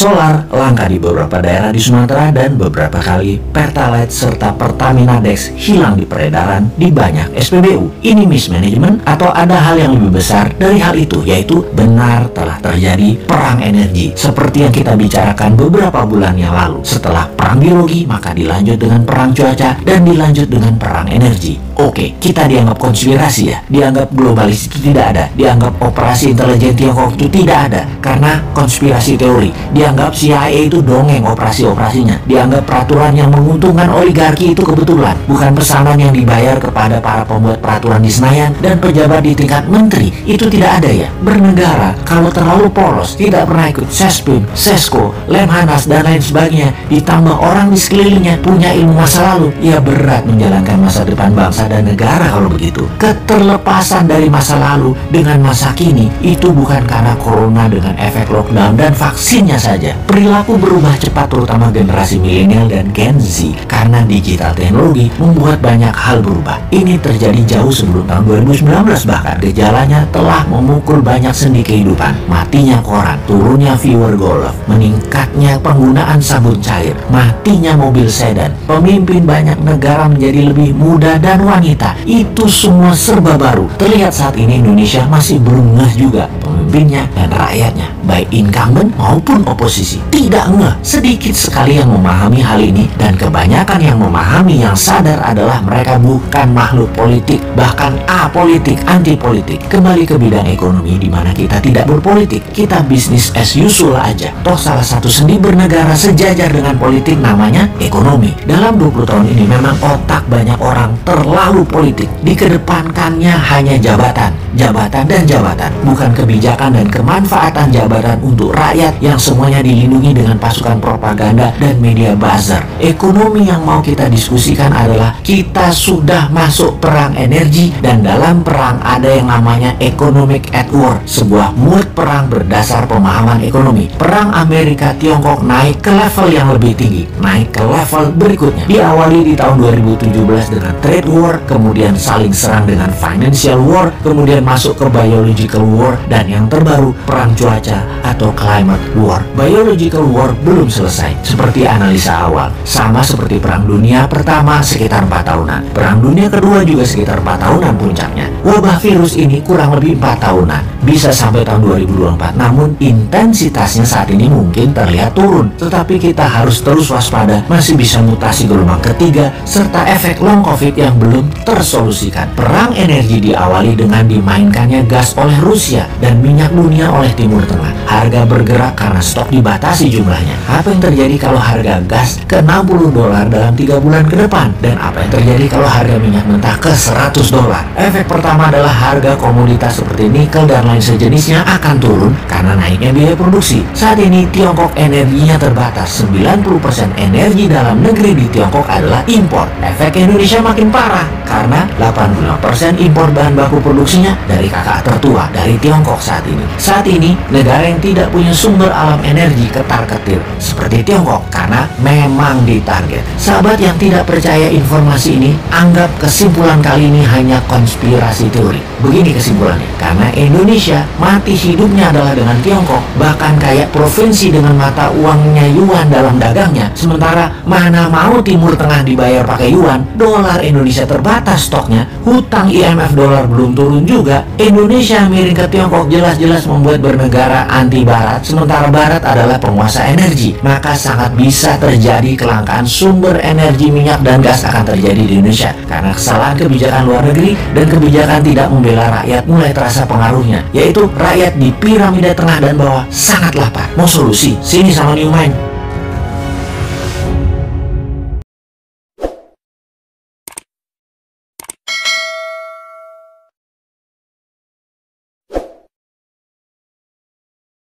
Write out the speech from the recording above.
solar langka di beberapa daerah di Sumatera dan beberapa kali Pertalite serta Pertamina Dex hilang di peredaran di banyak SPBU. Ini mismanagement atau ada hal yang lebih besar dari hal itu, yaitu benar telah terjadi perang energi seperti yang kita bicarakan beberapa bulan yang lalu. Setelah perang biologi, maka dilanjut dengan perang cuaca dan dilanjut dengan perang energi. Oke, kita dianggap konspirasi ya, dianggap globalis itu tidak ada, dianggap operasi intelijen Tiongkok itu tidak ada karena konspirasi teori, dianggap CIA itu dongeng operasi-operasinya, dianggap peraturan yang menguntungkan oligarki itu kebetulan, bukan pesanan yang dibayar kepada para pembuat peraturan di Senayan dan pejabat di tingkat menteri, itu tidak ada ya. Bernegara kalau terlalu polos, tidak pernah ikut Sespim, Sesko, Lemhanas dan lain sebagainya, ditambah orang di sekelilingnya punya ilmu masa lalu, ya berat menjalankan masa depan bangsa dan negara kalau begitu. Keterlepasan dari masa lalu dengan masa kini itu bukan karena corona dengan efek lockdown dan vaksinnya saja. Perilaku berubah cepat terutama generasi milenial dan Gen Z karena digital teknologi membuat banyak hal berubah. Ini terjadi jauh sebelum tahun 2019, bahkan gejalanya telah memukul banyak sendi kehidupan. Matinya koran, turunnya viewer golf, meningkatnya penggunaan sabun cair, matinya mobil sedan, pemimpin banyak negara menjadi lebih muda dan wanita. Itu semua serba baru. Terlihat saat ini Indonesia masih belum ngeh juga, pemimpinnya dan rakyatnya, baik incumbent maupun oposisi, tidak ngeh. Sedikit sekali yang memahami hal ini, dan kebanyakan yang memahami yang sadar adalah mereka bukan makhluk politik, bahkan apolitik, anti politik. Kembali ke bidang ekonomi di mana kita tidak berpolitik, kita bisnis as usual aja. Toh salah satu sendi bernegara sejajar dengan politik namanya ekonomi. Dalam 20 tahun ini memang otak banyak orang terlalu politik, dikedepankannya hanya jabatan, jabatan dan jabatan, bukan kebijakan dan kemanfaatan jabatan untuk rakyat yang semuanya dilindungi dengan pasukan propaganda dan media buzzer. Ekonomi yang mau kita diskusikan adalah kita sudah masuk perang energi, dan dalam perang ada yang namanya economic at war, sebuah mood perang berdasar pemahaman ekonomi. Perang Amerika Tiongkok naik ke level yang lebih tinggi, naik ke level berikutnya. Diawali di tahun 2017 dengan trade war, kemudian saling serang dengan financial war, kemudian masuk ke biological war, dan yang terbaru perang cuaca atau climate war. Biological war belum selesai seperti analisa awal, sama seperti perang dunia pertama sekitar 4 tahunan, perang dunia kedua juga sekitar 4 tahunan puncaknya. Wabah virus ini kurang lebih 4 tahunan, bisa sampai tahun 2024, namun intensitasnya saat ini mungkin terlihat turun, tetapi kita harus terus waspada, masih bisa mutasi gelombang ketiga serta efek long covid yang belum tersolusikan. Perang energi diawali dengan dimainkannya gas oleh Rusia dan minyak dunia oleh Timur Tengah. Harga bergerak karena stok dibatasi jumlahnya. Apa yang terjadi kalau harga gas ke $60 dalam 3 bulan ke depan? Dan apa yang terjadi kalau harga minyak mentah ke $100? Efek pertama adalah harga komoditas seperti nikel dan lain sejenisnya akan turun karena naiknya biaya produksi. Saat ini Tiongkok energinya terbatas, 90% energi dalam negeri di Tiongkok adalah impor. Efek Indonesia makin parah karena 85% impor bahan baku produksinya dari kakak tertua, dari Tiongkok saat ini. Saat ini negara yang tidak punya sumber alam energi ketar-ketir seperti Tiongkok karena memang ditarget. Sahabat yang tidak percaya informasi ini, anggap kesimpulan kali ini hanya konspirasi teori. Begini kesimpulannya, karena Indonesia mati hidupnya adalah dengan Tiongkok, bahkan kayak provinsi dengan mata uangnya yuan dalam dagangnya, sementara mana mau Timur Tengah dibayar pakai yuan, dolar Indonesia terbatas stoknya, hutang IMF dolar belum turun juga. Indonesia miring ke Tiongkok jelas-jelas membuat bernegara anti Barat, sementara Barat adalah penguasa energi. Maka sangat bisa terjadi kelangkaan sumber energi minyak dan gas akan terjadi di Indonesia karena kesalahan kebijakan luar negeri dan kebijakan tidak membela rakyat mulai terasa pengaruhnya, yaitu rakyat di piramida tengah dan bawah sangat lapar. Mau solusi? Sini sama New Mind.